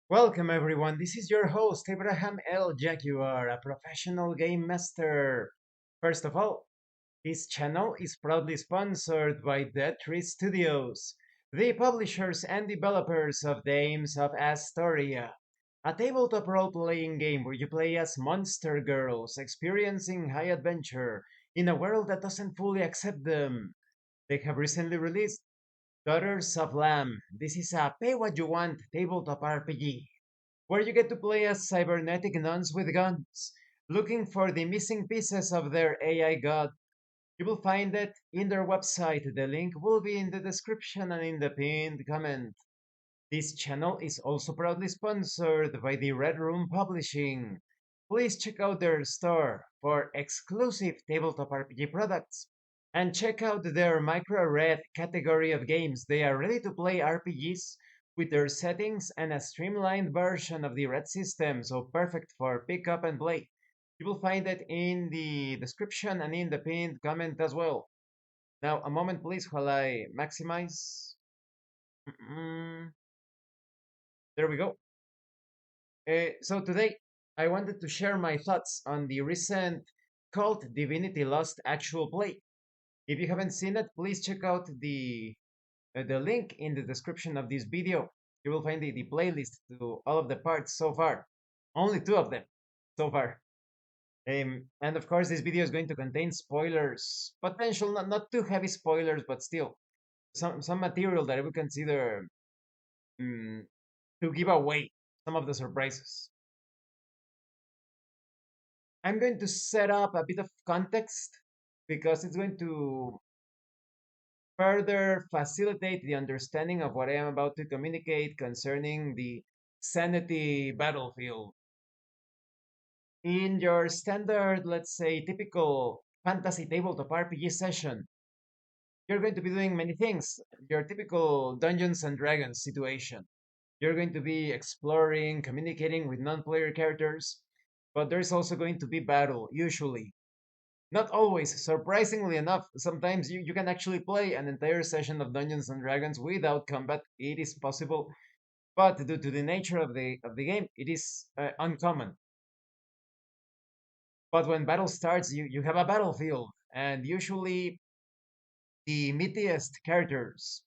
Welcome everyone, this is your host Abraham L. Jaguar, a professional game master. First of all, this channel is proudly sponsored by pt2 Studios, the publishers and developers of Dames of Asstoria, a tabletop role-playing game where you play as monster girls experiencing high adventure in a world that doesn't fully accept them. They have recently released Daughters of Lamb. This is a pay what you want tabletop RPG where you get to play as cybernetic nuns with guns, looking for the missing pieces of their AI god. You will find it in their website. The link will be in the description and in the pinned comment. This channel is also proudly sponsored by the Red Room Publishing. Please check out their store for exclusive tabletop RPG products. And check out their MicroRed category of games. They are ready to play RPGs with their settings and a streamlined version of the Red system, so perfect for pick up and play. You will find it in the description and in the pinned comment as well. Now, a moment please while I maximize. Mm, there we go. So today, I wanted to share my thoughts on the recent KULT Divinity Lost actual play. If you haven't seen it, please check out the link in the description of this video. You will find the playlist to all of the parts so far. Only two of them so far. And of course, this video is going to contain spoilers, potential, not too heavy spoilers, but still some material that I would consider um, to give away some of the surprises. I'm going to set up a bit of context because it's going to further facilitate the understanding of what I am about to communicate concerning the sanity battlefield. In your standard, let's say, typical fantasy tabletop RPG session, you're going to be doing many things. Your typical Dungeons and Dragons situation. You're going to be exploring, communicating with non player characters, but there's also going to be battle, usually. Not always, surprisingly enough, sometimes you can actually play an entire session of Dungeons and Dragons without combat. It is possible, but due to the nature of the game, it is uncommon. But when battle starts, you have a battlefield, and usually the meatiest characters,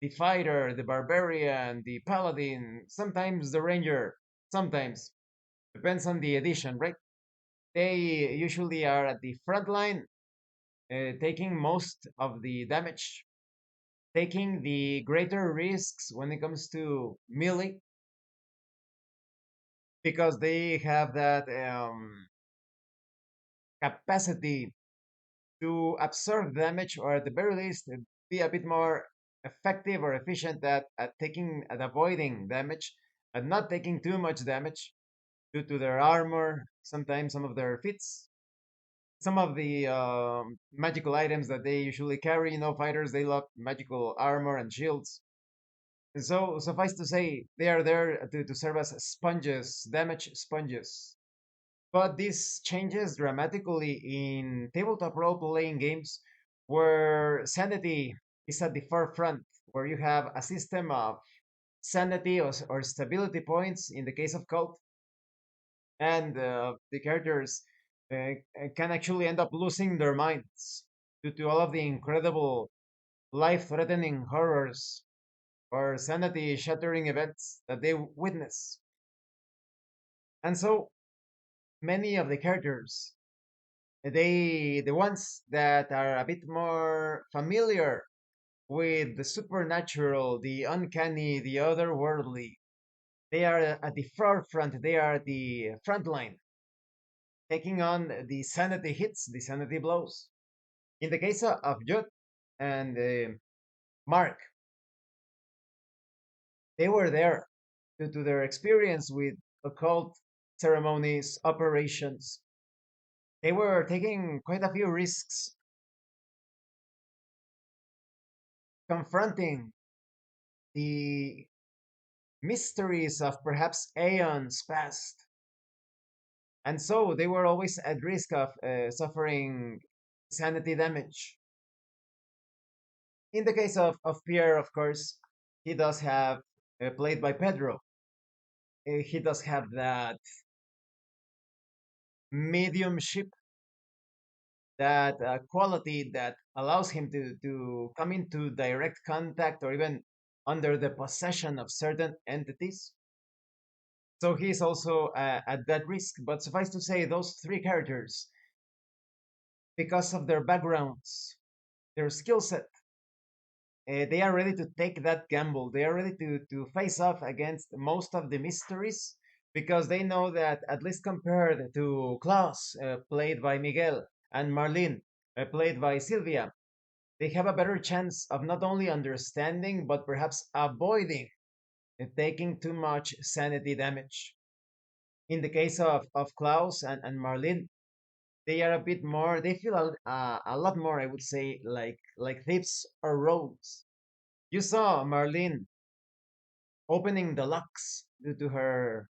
the fighter, the barbarian, the paladin, sometimes the ranger, sometimes depends on the edition, right? They usually are at the front line, taking most of the damage, taking the greater risks when it comes to melee because they have that capacity to absorb damage or at the very least be a bit more effective or efficient at avoiding damage and not taking too much damage due to their armor, sometimes some of their feats, some of the magical items that they usually carry. Fighters, they love magical armor and shields. And so, suffice to say, they are there to serve as sponges, damage sponges. But this changes dramatically in tabletop role playing games where sanity is at the forefront, where you have a system of sanity or stability points in the case of KULT, and the characters can actually end up losing their minds due to all of the incredible life threatening horrors or sanity shattering events that they witness. And so many of the characters, the ones that are a bit more familiar with the supernatural, the uncanny, the otherworldly, they are at the forefront, they are at the front line, taking on the sanity hits, the sanity blows. In the case of Jut and Mark, they were there due to their experience with occult ceremonies, operations. They were taking quite a few risks, confronting the mysteries of perhaps aeons past. And so they were always at risk of suffering sanity damage. In the case of Pierre, of course, he does have, played by Pedro, he does have that mediumship, that quality that allows him to come into direct contact or even under the possession of certain entities. So he's also at that risk. But suffice to say, those three characters, because of their backgrounds, their skill set, they are ready to take that gamble. They are ready to face off against most of the mysteries because they know that, at least compared to Klaus, played by Miguel, and Marlene, played by Sylvia, they have a better chance of not only understanding but perhaps avoiding taking too much sanity damage. In the case of Klaus and Marlene, they are a bit more, they feel a lot more, I would say, like thieves or rogues. You saw Marlene opening the locks due to her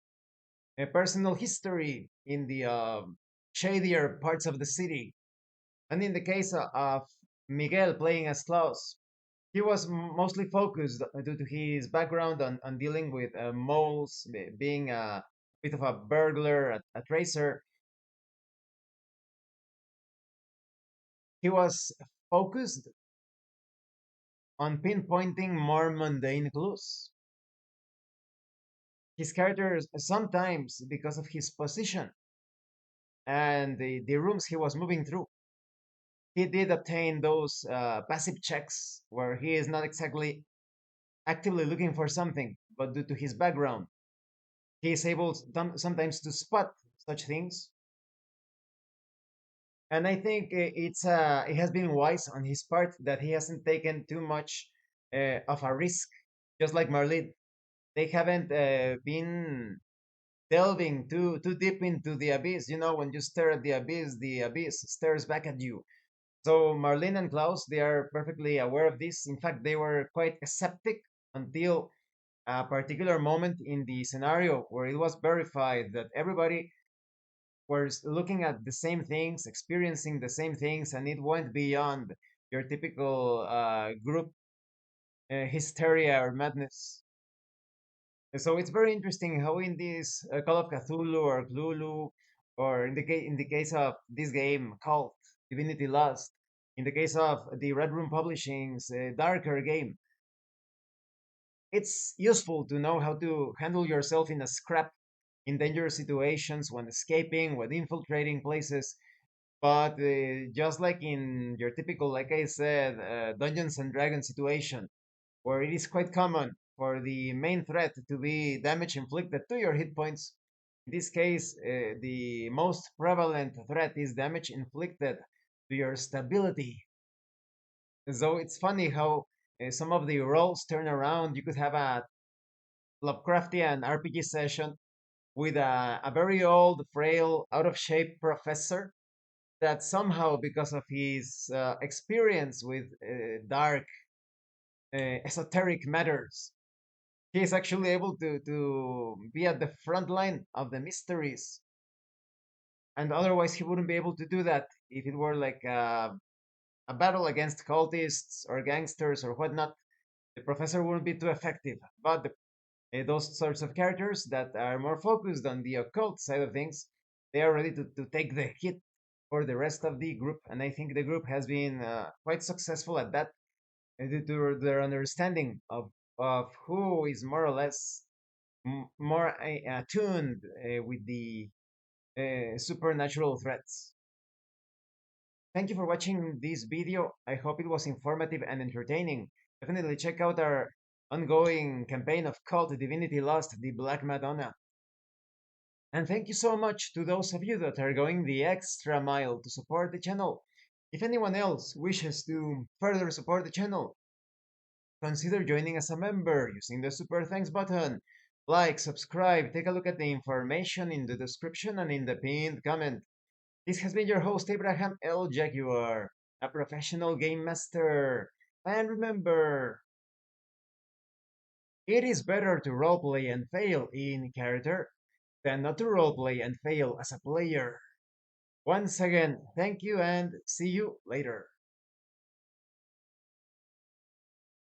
personal history in the shadier parts of the city. And in the case of Miguel playing as Klaus, he was mostly focused due to his background on dealing with moles, being a bit of a burglar, a tracer. He was focused on pinpointing more mundane clues. His characters, sometimes because of his position and the rooms he was moving through, he did obtain those passive checks where he is not exactly actively looking for something, but due to his background, he is able sometimes to spot such things. And I think it has been wise on his part that he hasn't taken too much of a risk, just like Marlene. They haven't been delving too deep into the abyss. You know, when you stare at the abyss stares back at you. So Marlene and Klaus, they are perfectly aware of this. In fact, they were quite skeptic until a particular moment in the scenario where it was verified that everybody was looking at the same things, experiencing the same things, and it went beyond your typical group hysteria or madness. So it's very interesting how in this Call of Cthulhu or Cthulhu, or in the case of this game, Cult, Divinity Lost, in the case of the Red Room Publishing's darker game, it's useful to know how to handle yourself in a scrap in dangerous situations when escaping, when infiltrating places. But just like in your typical, like I said, Dungeons and Dragons situation, where it is quite common for the main threat to be damage inflicted to your hit points. In this case, the most prevalent threat is damage inflicted to your stability. So it's funny how some of the roles turn around. You could have a Lovecraftian RPG session with a very old, frail, out of shape professor that somehow, because of his experience with dark, esoteric matters, he is actually able to be at the front line of the mysteries. And otherwise, he wouldn't be able to do that if it were like a battle against cultists or gangsters or whatnot. The professor wouldn't be too effective. But those sorts of characters that are more focused on the occult side of things, they are ready to take the hit for the rest of the group. And I think the group has been quite successful at that due to their understanding of who is more or less more attuned with the supernatural threats. Thank you for watching this video. I hope it was informative and entertaining. Definitely check out our ongoing campaign of Cult Divinity Lost, the Black Madonna. And thank you so much to those of you that are going the extra mile to support the channel. If anyone else wishes to further support the channel, consider joining as a member using the super thanks button. Like, subscribe, take a look at the information in the description and in the pinned comment. This has been your host, Abraham L. Jaguar, a professional game master. And remember, it is better to roleplay and fail in character than not to roleplay and fail as a player. Once again, thank you and see you later.